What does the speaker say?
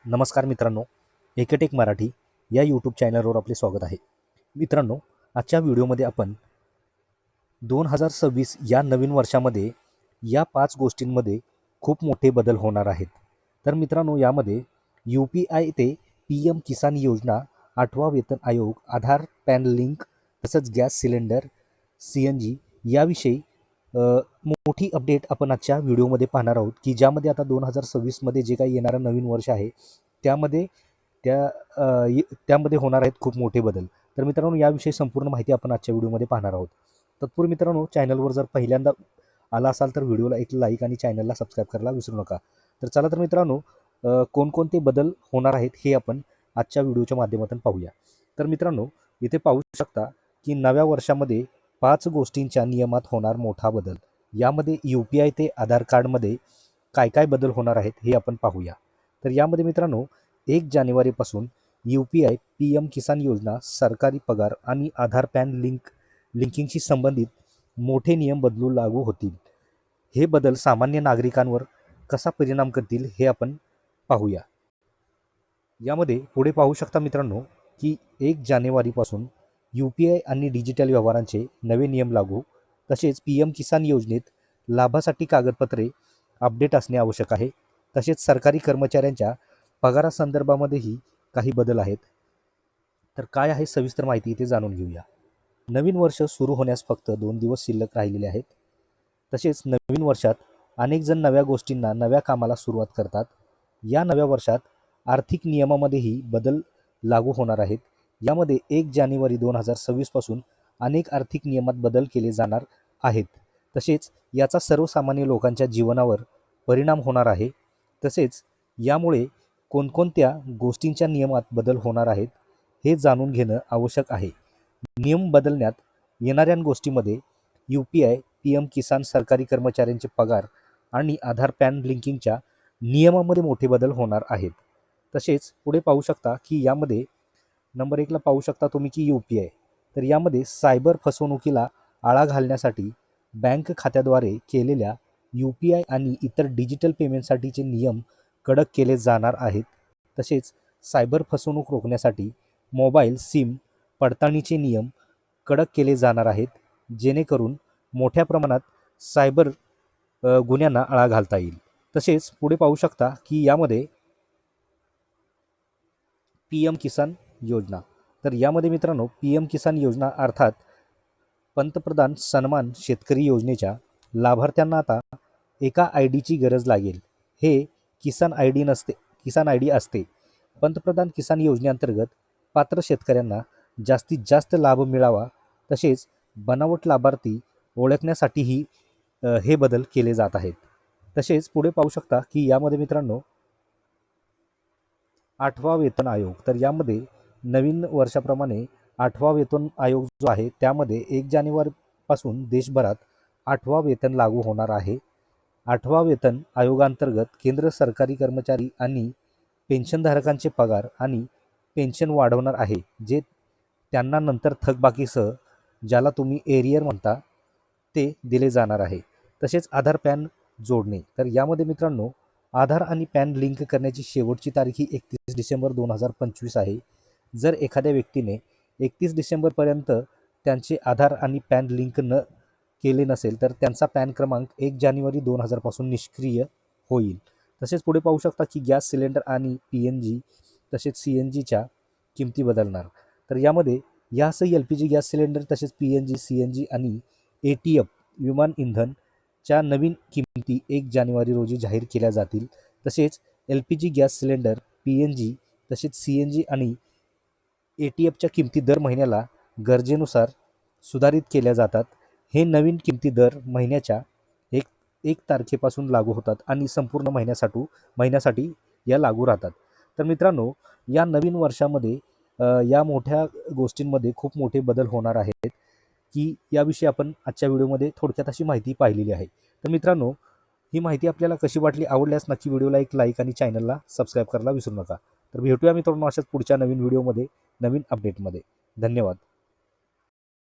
नमस्कार मित्रांनो, एकेटेक मराठी या यूट्यूब चॅनलवर आपले स्वागत आहे. मित्रांनो, आजच्या व्हिडिओमध्ये आपण 2026 या नवीन वर्षामध्ये या 5 गोष्टींमध्ये खूप मोठे बदल होणार आहेत. तर मित्रांनो, यामध्ये UPI ते PM किसान योजना, 8वा वेतन आयोग, आधार पॅन लिंक तसंच गॅस सिलेंडर, CNG याविषयी मोठी अपडेट आपण आजच्या व्हिडिओमध्ये पाहणार आहोत, की ज्यामध्ये आता 2026 मध्ये जे काही येणारं नवीन वर्ष आहे त्यामध्ये त्यामध्ये होणार आहेत खूप मोठे बदल. तर मित्रांनो, याविषयी संपूर्ण माहिती आपण आजच्या व्हिडिओमध्ये पाहणार आहोत. तत्पूर्वी मित्रांनो, चॅनलवर जर पहिल्यांदा आला असाल तर व्हिडिओला एक लाईक आणि चॅनलला सबस्क्राईब करायला विसरू नका. तर चला तर मित्रांनो, कोणकोणते बदल होणार आहेत हे आपण आजच्या व्हिडिओच्या माध्यमातून पाहूया. तर मित्रांनो, इथे पाहू शकता की नव्या वर्षामध्ये 5 गोष्टींच्या नियमात होणार मोठा बदल. यामध्ये UPI ते आधार कार्डमध्ये काय काय बदल होणार आहेत हे आपण पाहूया. तर यामध्ये मित्रांनो, 1 जानेवारीपासून UPI PM किसान योजना, सरकारी पगार आणि आधार पॅन लिंकिंगशी संबंधित मोठे नियम लागू होतील. हे बदल सामान्य नागरिकांवर कसा परिणाम करतील हे आपण पाहूया. यामध्ये पुढे पाहू शकता मित्रांनो, की 1 जानेवारीपासून UPI आणि डिजिटल व्यवहारांचे नवे नियम लागू. तसेच PM किसान योजनेत लाभासाठी कागदपत्रे अपडेट असणे आवश्यक आहे. तसेच सरकारी कर्मचाऱ्यांच्या पगारासंदर्भामध्येही काही बदल आहेत. तर काय आहे सविस्तर माहिती इथे जाणून घेऊया. नवीन वर्ष सुरू होण्यास फक्त 2 दिवस शिल्लक राहिलेले आहेत. तसेच नवीन वर्षात अनेक जण नव्या गोष्टींना, नव्या कामाला सुरुवात करतात. या नव्या वर्षात आर्थिक नियमामध्येही बदल लागू होणार आहेत. यामध्ये 1 जानेवारी 2026 पासून अनेक आर्थिक नियमात बदल केले जाणार आहेत. तसेच याचा सर्वसामान्य लोकांच्या जीवनावर परिणाम होणार आहे. तसेच यामुळे कोणकोणत्या गोष्टींच्या नियमात बदल होणार आहेत हे जाणून घेणं आवश्यक आहे. नियम बदलण्यात येणाऱ्या गोष्टीमध्ये UPI, PM किसान, सरकारी कर्मचाऱ्यांचे पगार आणि आधार पॅन लिंकिंगच्या नियमामध्ये मोठे बदल होणार आहेत. तसेच पुढे पाहू शकता की यामध्ये नंबर 1ला पाहू शकता तुम्ही की UPI. तर यामध्ये सायबर फसवणुकीला आळा घालण्यासाठी बँक खात्याद्वारे केलेल्या UPI आणि इतर डिजिटल पेमेंटसाठीचे नियम कडक केले जाणार आहेत. तसेच सायबर फसवणूक रोखण्यासाठी मोबाईल सिम पडताळणीचे नियम कडक केले जाणार आहेत, जेणेकरून मोठ्या प्रमाणात सायबर गुन्ह्यांना आळा घालता येईल. तसेच पुढे पाहू शकता की यामध्ये PM किसान योजना. तर यामध्ये मित्रांनो, PM किसान योजना अर्थात पंतप्रधान सन्मान शेतकरी योजनेच्या लाभार्थ्यांना आता एका ID ची गरज लागेल. हे किसान ID असते. पंतप्रधान किसान योजनेअंतर्गत पात्र शेतकऱ्यांना जास्तीत जास्त लाभ मिळावा. तसेच बनावट लाभार्थी ओळखण्यासाठीही हे बदल केले जात आहेत. तसेच पुढे पाहू शकता की यामध्ये मित्रांनो, 8वा वेतन आयोग. तर यामध्ये नवीन वर्षाप्रमाणे 8वा वेतन आयोग जो आहे त्यामध्ये 1 जानेवारीपासून देशभरात 8वा वेतन लागू होणार आहे. 8वा वेतन आयोगांतर्गत केंद्र सरकारी कर्मचारी आणि पेन्शनधारकांचे पगार आणि पेन्शन वाढवणार आहे, जे त्यांना नंतर थकबाकीसह, ज्याला तुम्ही एरियर म्हणता, ते दिले जाणार आहे. तसेच आधार पॅन जोडणे. तर यामध्ये मित्रांनो, आधार आणि पॅन लिंक करण्याची शेवटची तारीख ही 31 डिसेंबर 2025 आहे. जर एखाद्या व्यक्तीने 31 डिसेंबरपर्यंत त्यांचे आधार आणि पॅन लिंक केले नसेल तर त्यांचा पॅन क्रमांक 1 जानेवारी 2000 पासून निष्क्रिय होईल. तसेच पुढे पाहू शकता की गॅस सिलेंडर आणि PNG तसेच CNGच्या किमती बदलणार. तर यामध्ये यासह LPG गॅस सिलेंडर तसेच PNG, CNG आणि ATF विमान इंधनच्या नवीन किमती 1 जानेवारी रोजी जाहीर केल्या जातील. तसेच LPG गॅस सिलेंडर, PNG तसेच CNG आणि ATFच्या किमती दर महिन्याला गरजेनुसार सुधारित केल्या जातात. हे नवीन किमती दर महिन्याच्या 1 तारखेपासून लागू होतात आणि संपूर्ण महिन्यासाठी या लागू राहतात. तर मित्रांनो, या नवीन वर्षामध्ये या मोठ्या गोष्टींमध्ये खूप मोठे बदल होणार आहेत, की याविषयी आपण आजच्या व्हिडिओमध्ये थोडक्यात अशी माहिती पाहिलेली आहे. तर मित्रांनो, ही माहिती आपल्याला कशी वाटली? आवडल्यास नक्की व्हिडिओला एक लाईक आणि चॅनलला सबस्क्राईब करायला विसरू नका. तर भेटूया मित्रांनो अशाच पुढच्या नवीन व्हिडिओमध्ये, नवीन अपडेटमध्ये. धन्यवाद.